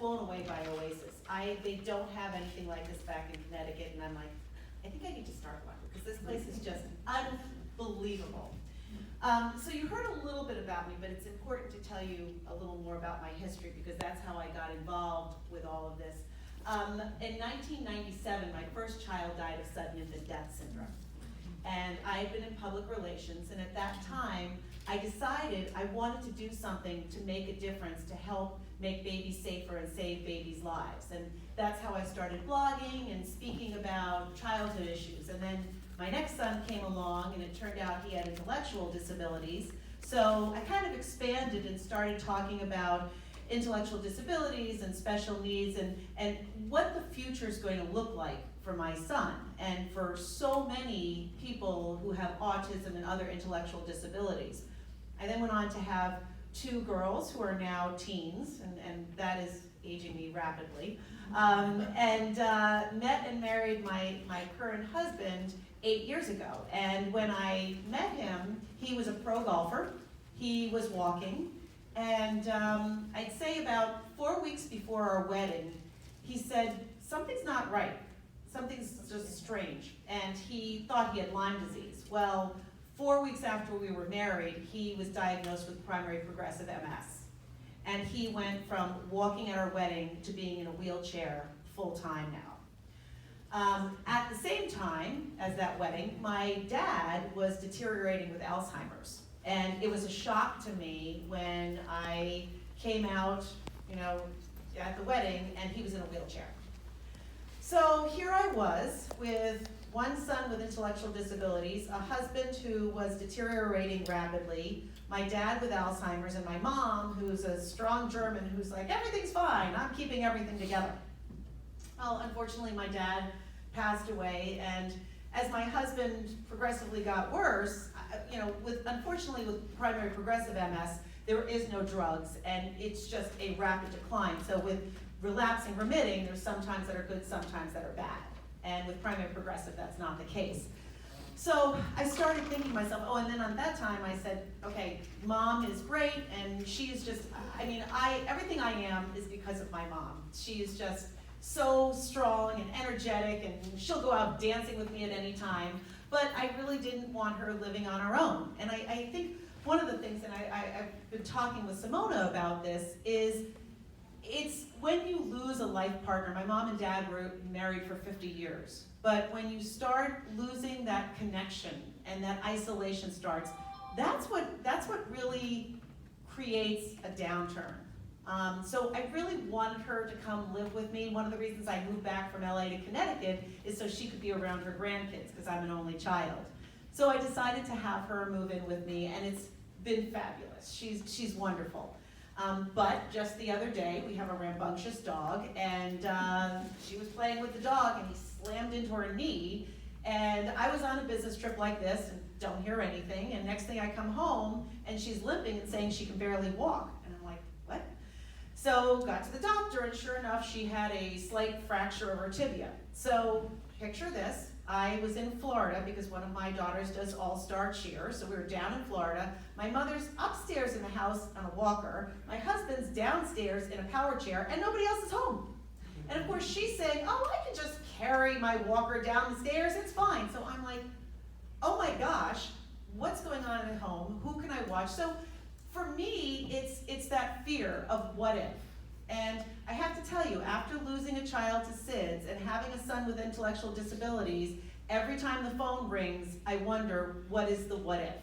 blown away by Oasis. They don't have anything like this back in Connecticut, and I'm like, I think I need to start one, because this place is just unbelievable. So you heard a little bit about me, but it's important to tell you a little more about my history, because that's how I got involved with all of this. In 1997, my first child died of sudden infant death syndrome. And I had been in public relations, and at that time, I decided I wanted to do something to make a difference, to help make babies safer and save babies' lives. And that's how I started blogging and speaking about childhood issues. And then my next son came along, and it turned out he had intellectual disabilities. So I kind of expanded and started talking about intellectual disabilities and special needs, and what the future is going to look like for my son and for so many people who have autism and other intellectual disabilities. I then went on to have 2 girls who are now teens, and that is aging me rapidly, and met and married my current husband 8 years ago. And when I met him, he was a pro golfer, he was walking, and I'd say about 4 weeks before our wedding, he said, something's not right. Something's just strange. And he thought he had Lyme disease. Well, 4 weeks after we were married, he was diagnosed with primary progressive MS. And he went from walking at our wedding to being in a wheelchair full time now. At the same time as that wedding, my dad was deteriorating with Alzheimer's. And it was a shock to me when I came out, at the wedding, and he was in a wheelchair. So here I was with one son with intellectual disabilities, a husband who was deteriorating rapidly, my dad with Alzheimer's, and my mom, who's a strong German, who's like, everything's fine, I'm keeping everything together. Well, unfortunately, my dad passed away, and as my husband progressively got worse, unfortunately with primary progressive MS, there is no drugs, and it's just a rapid decline. So with relapsing, remitting, there's sometimes that are good, sometimes that are bad. And with primary progressive, that's not the case. So I started thinking to myself, and then on that time I said, okay, mom is great, and she is just, everything I am is because of my mom. She is just so strong and energetic, and she'll go out dancing with me at any time, but I really didn't want her living on her own. And I think one of the things, and I've been talking with Simona about this, is it's when you lose a life partner. My mom and dad were married for 50 years, but when you start losing that connection and that isolation starts, that's what really creates a downturn. So I really wanted her to come live with me. One of the reasons I moved back from LA to Connecticut is so she could be around her grandkids, because I'm an only child. So I decided to have her move in with me, and it's been fabulous. She's wonderful. But just the other day, we have a rambunctious dog, and she was playing with the dog, and he slammed into her knee, and I was on a business trip like this, and don't hear anything, and next thing I come home, and she's limping and saying she can barely walk, and I'm like, what? So got to the doctor, and sure enough, she had a slight fracture of her tibia. So picture this. I was in Florida because one of my daughters does all-star cheer, so we were down in Florida. My mother's upstairs in the house on a walker. My husband's downstairs in a power chair, and nobody else is home. And of course she's saying, oh, I can just carry my walker down the stairs, it's fine. So I'm like, oh my gosh, what's going on at home? Who can I watch? So for me, it's that fear of what if. And I have to tell you, after losing a child to SIDS and having a son with intellectual disabilities, every time the phone rings, I wonder, what is the what if?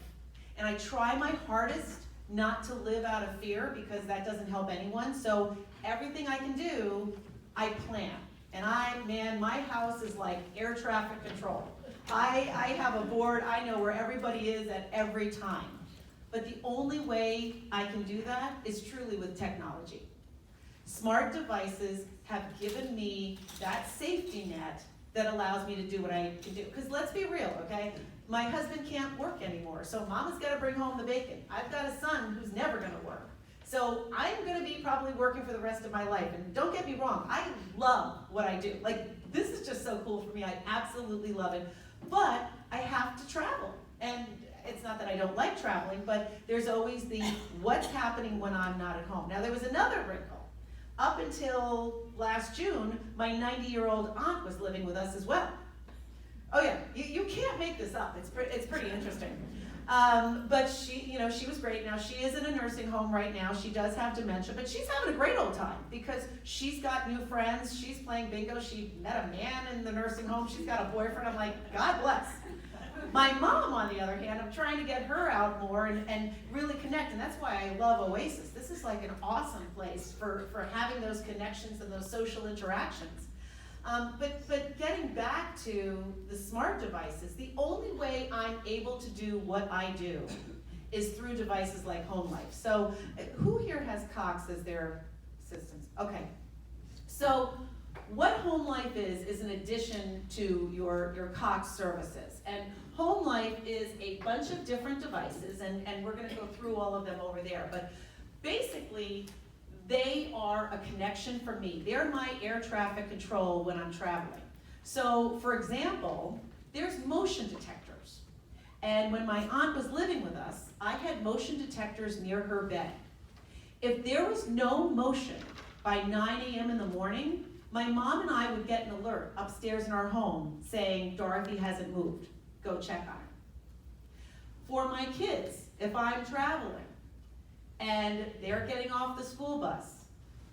And I try my hardest not to live out of fear, because that doesn't help anyone. So everything I can do, I plan. And my house is like air traffic control. I have a board, I know where everybody is at every time. But the only way I can do that is truly with technology. Smart devices have given me that safety net that allows me to do what I can do. Because let's be real, okay? My husband can't work anymore, so mama's got to bring home the bacon. I've got a son who's never going to work. So I'm going to be probably working for the rest of my life. And don't get me wrong, I love what I do. Like, this is just so cool for me. I absolutely love it. But I have to travel. And it's not that I don't like traveling, but there's always the what's happening when I'm not at home. Now, there was another wrinkle. up until last June, my 90-year-old aunt was living with us as well. Oh yeah, you can't make this up. It's pretty interesting. But she was great. Now she is in a nursing home right now. She does have dementia, but she's having a great old time because she's got new friends. She's playing bingo. She met a man in the nursing home. She's got a boyfriend. I'm like, God bless. My mom, on the other hand, I'm trying to get her out more and really connect, and that's why I love Oasis. This is like an awesome place for having those connections and those social interactions. But getting back to the smart devices, the only way I'm able to do what I do is through devices like Home Life. So who here has Cox as their assistants? Okay. So what Home Life is an addition to your Cox services. And Home Life is a bunch of different devices, and we're gonna go through all of them over there. But basically, they are a connection for me. They're my air traffic control when I'm traveling. So, for example, there's motion detectors. And when my aunt was living with us, I had motion detectors near her bed. If there was no motion by 9 a.m. in the morning, my mom and I would get an alert upstairs in our home saying, Dorothy hasn't moved, go check on her. For my kids, if I'm traveling, and they're getting off the school bus,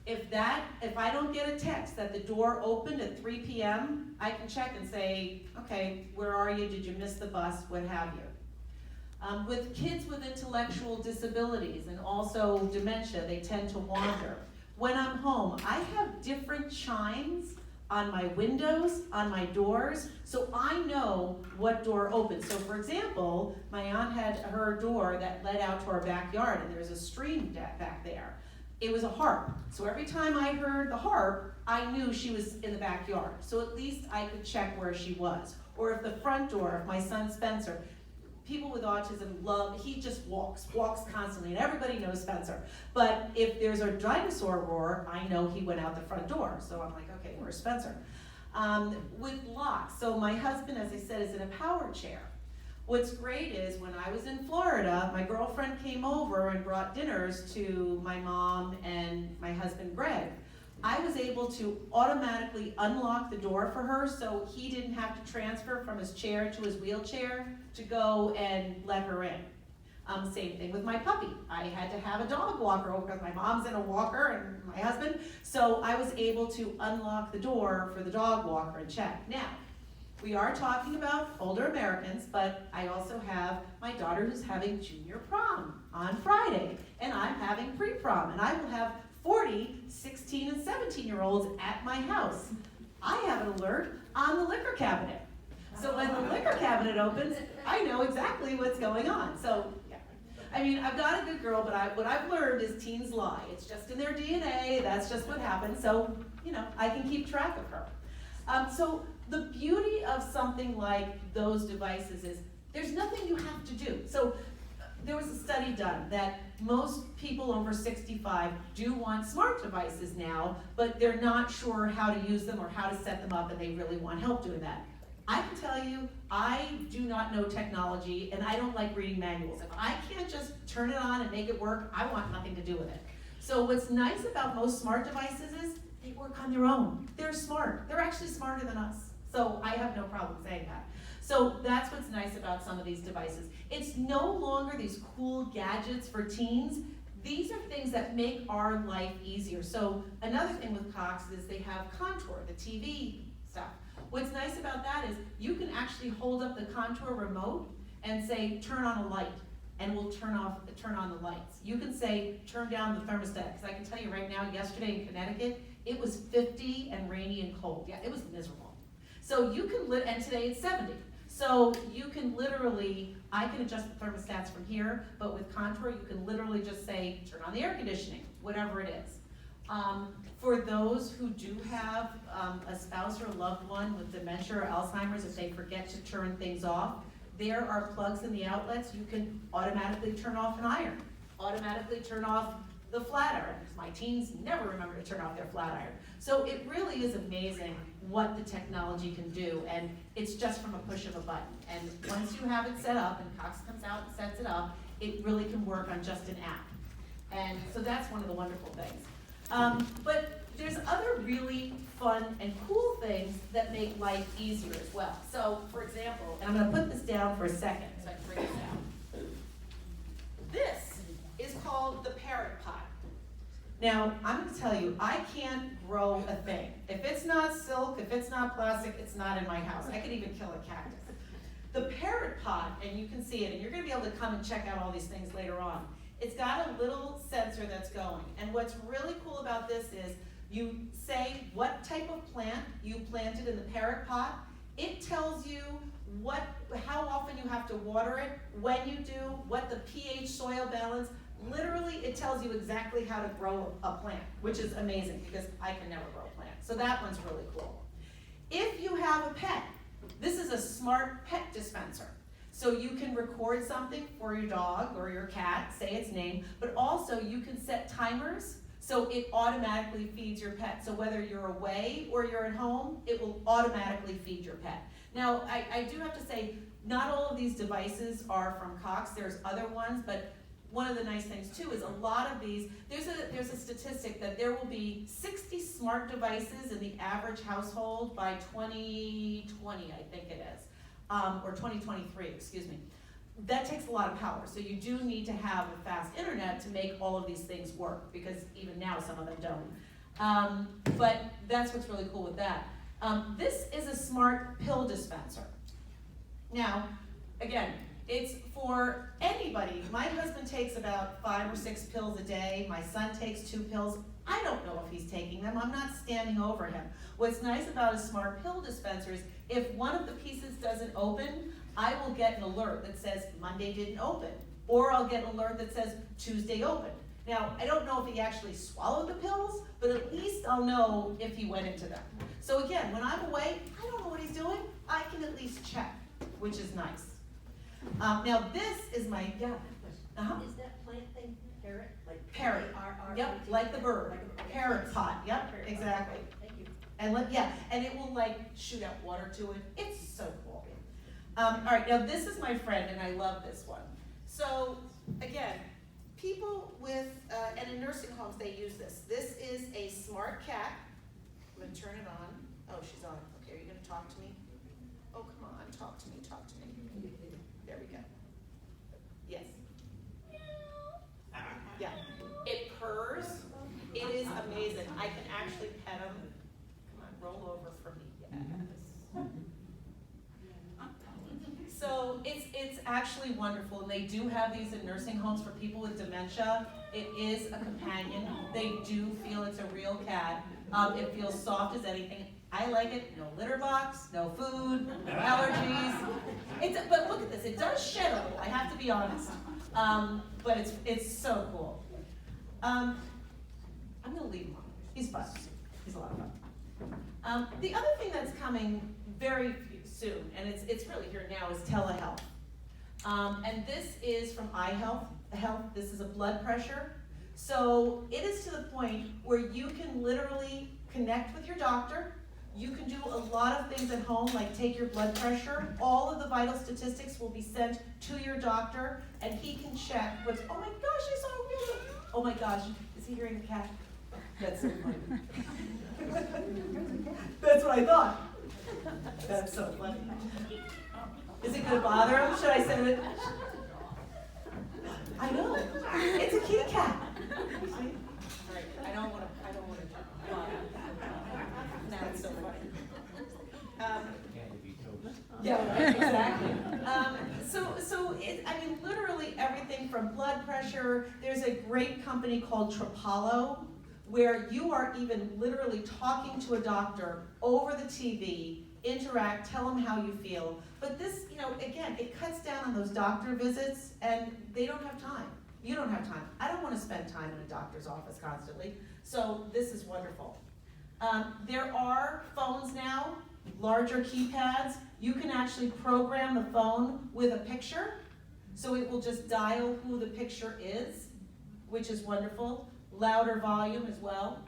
if I don't get a text that the door opened at 3 p.m., I can check and say, okay, where are you? Did you miss the bus? What have you? With kids with intellectual disabilities and also dementia, they tend to wander. When I'm home, I have different chimes on my windows, on my doors, so I know what door opens. So for example, my aunt had her door that led out to our backyard, and there's a stream back there. It was a harp, so every time I heard the harp, I knew she was in the backyard, so at least I could check where she was. Or if the front door, if my son Spencer, people with autism he just walks constantly, and everybody knows Spencer. But if there's a dinosaur roar, I know he went out the front door. So I'm like, okay, where's Spencer? With locks, so my husband, as I said, is in a power chair. What's great is when I was in Florida, my girlfriend came over and brought dinners to my mom and my husband Greg. I was able to automatically unlock the door for her so he didn't have to transfer from his chair to his wheelchair to go and let her in. Same thing with my puppy. I had to have a dog walker over because my mom's in a walker and my husband, so I was able to unlock the door for the dog walker and check. Now, we are talking about older Americans, but I also have my daughter who's having junior prom on Friday, and I'm having pre-prom, and I will have 40 16 and 17-year-olds at my house. I have an alert on the liquor cabinet. So when the liquor cabinet opens, I know exactly what's going on. So, yeah. I mean, I've got a good girl, but what I've learned is teens lie. It's just in their DNA, that's just what happens. So, I can keep track of her. So the beauty of something like those devices is there's nothing you have to do. So there was a study done that most people over 65 do want smart devices now, but they're not sure how to use them or how to set them up, and they really want help doing that. I can tell you, I do not know technology, and I don't like reading manuals. If I can't just turn it on and make it work, I want nothing to do with it. So what's nice about most smart devices is they work on their own. They're smart. They're actually smarter than us. So I have no problem saying that. So that's what's nice about some of these devices. It's no longer these cool gadgets for teens. These are things that make our life easier. So another thing with Cox is they have Contour, the TV stuff. What's nice about that is you can actually hold up the Contour remote and say, turn on a light, and we'll turn on the lights. You can say, turn down the thermostat, because I can tell you right now, yesterday in Connecticut, it was 50 and rainy and cold. Yeah, it was miserable. So you can, and today it's 70. So you can literally, I can adjust the thermostats from here, but with Contour, you can literally just say, turn on the air conditioning, whatever it is. For those who do have a spouse or a loved one with dementia or Alzheimer's, if they forget to turn things off, there are plugs in the outlets. You can automatically turn off an iron, automatically turn off the flat iron, because my teens never remember to turn off their flat iron. So it really is amazing what the technology can do, and it's just from a push of a button. And once you have it set up, and Cox comes out and sets it up, it really can work on just an app. And so that's one of the wonderful things. But other really fun and cool things that make life easier as well. So, for example, and I'm going to put this down for a second so I can bring it down. This is called the Parrot Pot. Now, I'm going to tell you, I can't grow a thing. If it's not silk, if it's not plastic, it's not in my house. I could even kill a cactus. The Parrot Pot, and you can see it, and you're going to be able to come and check out all these things later on. It's got a little sensor that's going. And what's really cool about this is you say what type of plant you planted in the Parrot Pot. It tells you how often you have to water it, when you do, what the pH soil balance. Literally, it tells you exactly how to grow a plant, which is amazing because I can never grow a plant. So that one's really cool. If you have a pet, this is a smart pet dispenser. So you can record something for your dog or your cat, say its name, but also you can set timers so it automatically feeds your pet. So whether you're away or you're at home, it will automatically feed your pet. Now, I do have to say, not all of these devices are from Cox. There's other ones, but one of the nice things too is a lot of these, there's a statistic that there will be 60 smart devices in the average household by 2020, I think it is, or 2023, excuse me. That takes a lot of power, so you do need to have a fast internet to make all of these things work, because even now some of them don't. But that's what's really cool with that. This is a smart pill dispenser. Now, again, it's for anybody. My husband takes about 5 or 6 pills a day. My son takes 2 pills. I don't know if he's taking them. I'm not standing over him. What's nice about a smart pill dispenser is if one of the pieces doesn't open, I will get an alert that says Monday didn't open. Or I'll get an alert that says Tuesday opened. Now, I don't know if he actually swallowed the pills, but at least I'll know if he went into them. So again, when I'm away, I don't know what he's doing. I can at least check, which is nice. Now this is my, Is that plant thing parrot? Like Parrot. Yep, like the bird. Parrot pot, yep, exactly. Thank you. And and it will like shoot out water to it. It's so cool. All right, now this is my friend, and I love this one. So again, people with, and in nursing homes they use this. This is a smart cat. I'm gonna turn it on. Oh, she's on. Okay, are you gonna talk to me? Oh, come on, talk to me, talk to me. There we go. Yes. Yeah. It purrs. It is amazing. I can actually pet him. Come on, roll over for me. Yes. So it's actually wonderful, and they do have these in nursing homes for people with dementia. It is a companion. They do feel it's a real cat. It feels soft as anything. I like it. No litter box, no food, no allergies. But look at this. It does shed a little. I have to be honest. But it's so cool. I'm gonna leave him on. He's fun. He's a lot of fun. The other thing that's coming very soon, and it's really here now, is telehealth. And this is from iHealth. This is a blood pressure. So it is to the point where you can literally connect with your doctor. You can do a lot of things at home, like take your blood pressure. All of the vital statistics will be sent to your doctor, and he can check what's, oh my gosh, I saw a real, oh my gosh, is he hearing the cat? That's so funny. That's what I thought. That's so funny. Is it gonna bother him? Should I send it? I know, it's a kitty cat. See? All right, I don't wanna bother. That's so funny. Yeah, exactly. I mean, literally everything from blood pressure. There's a great company called Trapalo, where you are even literally talking to a doctor over the TV, interact, tell them how you feel. But this, again, it cuts down on those doctor visits, and they don't have time. You don't have time. I don't want to spend time in a doctor's office constantly. So this is wonderful. There are phones now, larger keypads. You can actually program the phone with a picture, so it will just dial who the picture is, which is wonderful. Louder volume as well.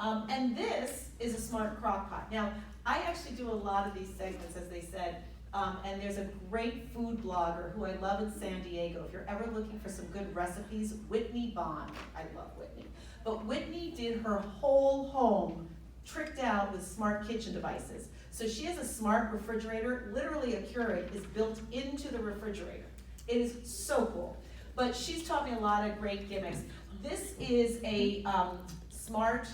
And this is a smart crock pot. Now, I actually do a lot of these segments, as they said, and there's a great food blogger who I love in San Diego. If you're ever looking for some good recipes, Whitney Bond. I love Whitney. but Whitney did her whole home tricked out with smart kitchen devices. So she has a smart refrigerator, literally a Keurig is built into the refrigerator. It is so cool. But she's taught me a lot of great gimmicks. This is a smart